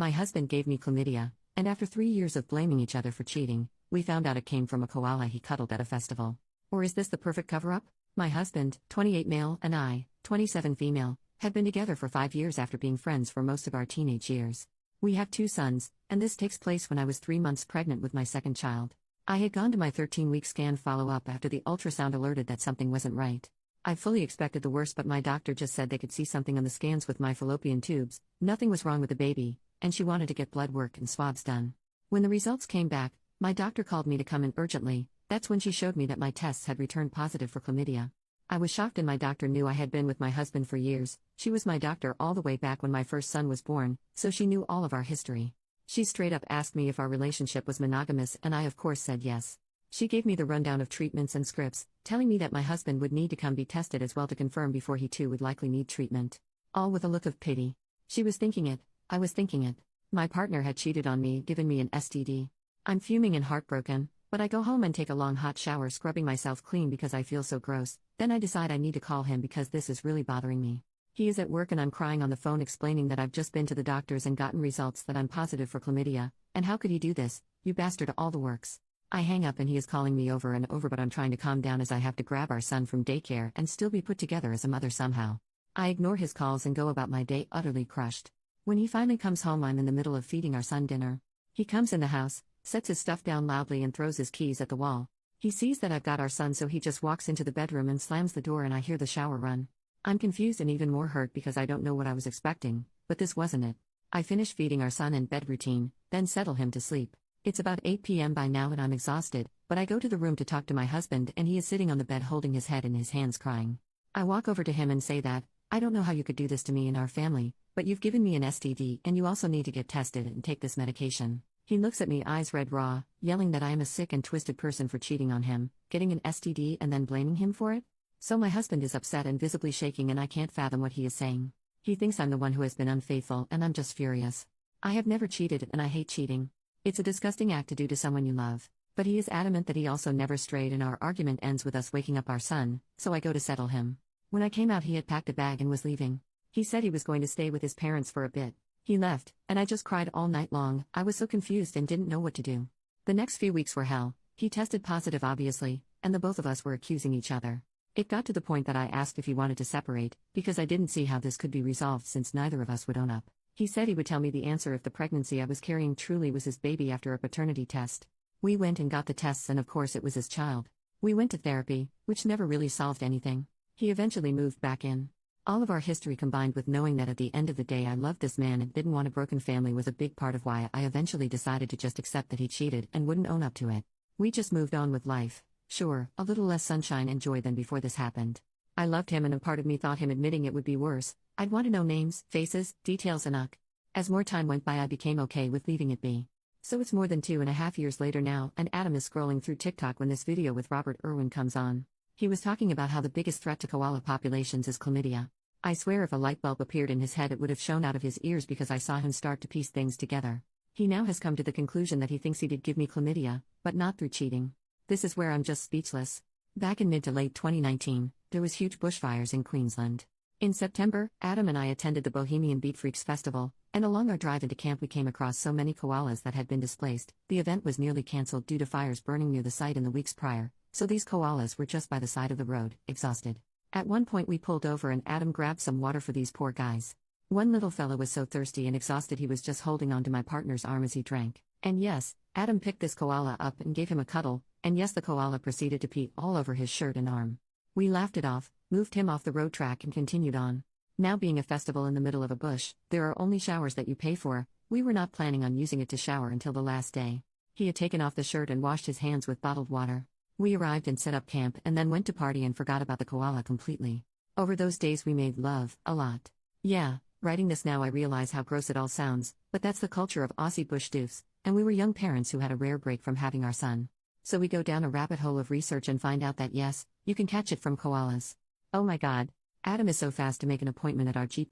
My husband gave me chlamydia, and after 3 years of blaming each other for cheating, we found out it came from a koala he cuddled at a festival. Or is this the perfect cover-up? My husband, 28 male, and I, 27 female, had been together for 5 years after being friends for most of our teenage years. We have 2 sons, and this takes place when I was 3 months pregnant with my second child. I had gone to my 13-week scan follow-up after the ultrasound alerted that something wasn't right. I fully expected the worst, but my doctor just said they could see something on the scans with my fallopian tubes, nothing was wrong with the baby, and she wanted to get blood work and swabs done. When the results came back, my doctor called me to come in urgently. That's when she showed me that my tests had returned positive for chlamydia. I was shocked, and my doctor knew I had been with my husband for years. She was my doctor all the way back when my first son was born, so she knew all of our history. She straight up asked me if our relationship was monogamous, and I of course said yes. She gave me the rundown of treatments and scripts, telling me that my husband would need to come be tested as well to confirm before he too would likely need treatment. All with a look of pity. She was thinking it, I was thinking it. My partner had cheated on me, given me an STD. I'm fuming and heartbroken, but I go home and take a long hot shower, scrubbing myself clean because I feel so gross. Then I decide I need to call him because this is really bothering me. He is at work and I'm crying on the phone explaining that I've just been to the doctors and gotten results that I'm positive for chlamydia, and how could he do this, you bastard, all the works. I hang up and he is calling me over and over, but I'm trying to calm down as I have to grab our son from daycare and still be put together as a mother somehow. I ignore his calls and go about my day utterly crushed. When he finally comes home, I'm in the middle of feeding our son dinner. He comes in the house, sets his stuff down loudly and throws his keys at the wall. He sees that I've got our son, so he just walks into the bedroom and slams the door, and I hear the shower run. I'm confused and even more hurt because I don't know what I was expecting, but this wasn't it. I finish feeding our son and bed routine, then settle him to sleep. It's about 8 p.m. by now and I'm exhausted, but I go to the room to talk to my husband and he is sitting on the bed holding his head in his hands crying. I walk over to him and say that, I don't know how you could do this to me and our family, but you've given me an STD and you also need to get tested and take this medication. He looks at me, eyes red raw, yelling that I am a sick and twisted person for cheating on him, getting an STD and then blaming him for it. So my husband is upset and visibly shaking, and I can't fathom what he is saying. He thinks I'm the one who has been unfaithful, and I'm just furious. I have never cheated and I hate cheating. It's a disgusting act to do to someone you love. But he is adamant that he also never strayed, and our argument ends with us waking up our son, so I go to settle him. When I came out, he had packed a bag and was leaving. He said he was going to stay with his parents for a bit. He left, and I just cried all night long. I was so confused and didn't know what to do. The next few weeks were hell. He tested positive obviously, and the both of us were accusing each other. It got to the point that I asked if he wanted to separate, because I didn't see how this could be resolved since neither of us would own up. He said he would tell me the answer if the pregnancy I was carrying truly was his baby after a paternity test. We went and got the tests, and of course it was his child. We went to therapy, which never really solved anything. He eventually moved back in. All of our history combined with knowing that at the end of the day I loved this man and didn't want a broken family was a big part of why I eventually decided to just accept that he cheated and wouldn't own up to it. We just moved on with life. Sure, a little less sunshine and joy than before this happened. I loved him, and a part of me thought him admitting it would be worse. I'd want to know names, faces, details, and As more time went by, I became okay with leaving it be. So it's more than 2.5 years later now, and Adam is scrolling through TikTok when this video with Robert Irwin comes on. He was talking about how the biggest threat to koala populations is chlamydia. I swear if a light bulb appeared in his head it would have shone out of his ears because I saw him start to piece things together. He now has come to the conclusion that he thinks he did give me chlamydia, but not through cheating. This is where I'm just speechless. Back in mid to late 2019, there was huge bushfires in Queensland. In September, Adam and I attended the Bohemian Beat Freaks Festival, and along our drive into camp we came across so many koalas that had been displaced. The event was nearly cancelled due to fires burning near the site in the weeks prior, so these koalas were just by the side of the road, exhausted. At one point we pulled over and Adam grabbed some water for these poor guys. One little fella was so thirsty and exhausted he was just holding on to my partner's arm as he drank. And yes, Adam picked this koala up and gave him a cuddle, and yes, the koala proceeded to pee all over his shirt and arm. We laughed it off, moved him off the road track and continued on. Now being a festival in the middle of a bush, there are only showers that you pay for. We were not planning on using it to shower until the last day. He had taken off the shirt and washed his hands with bottled water. We arrived and set up camp and then went to party and forgot about the koala completely. Over those days we made love, a lot. Yeah, writing this now I realize how gross it all sounds, but that's the culture of Aussie bush doofs, and we were young parents who had a rare break from having our son. So we go down a rabbit hole of research and find out that yes, you can catch it from koalas. Oh my god. Adam is so fast to make an appointment at our Jeep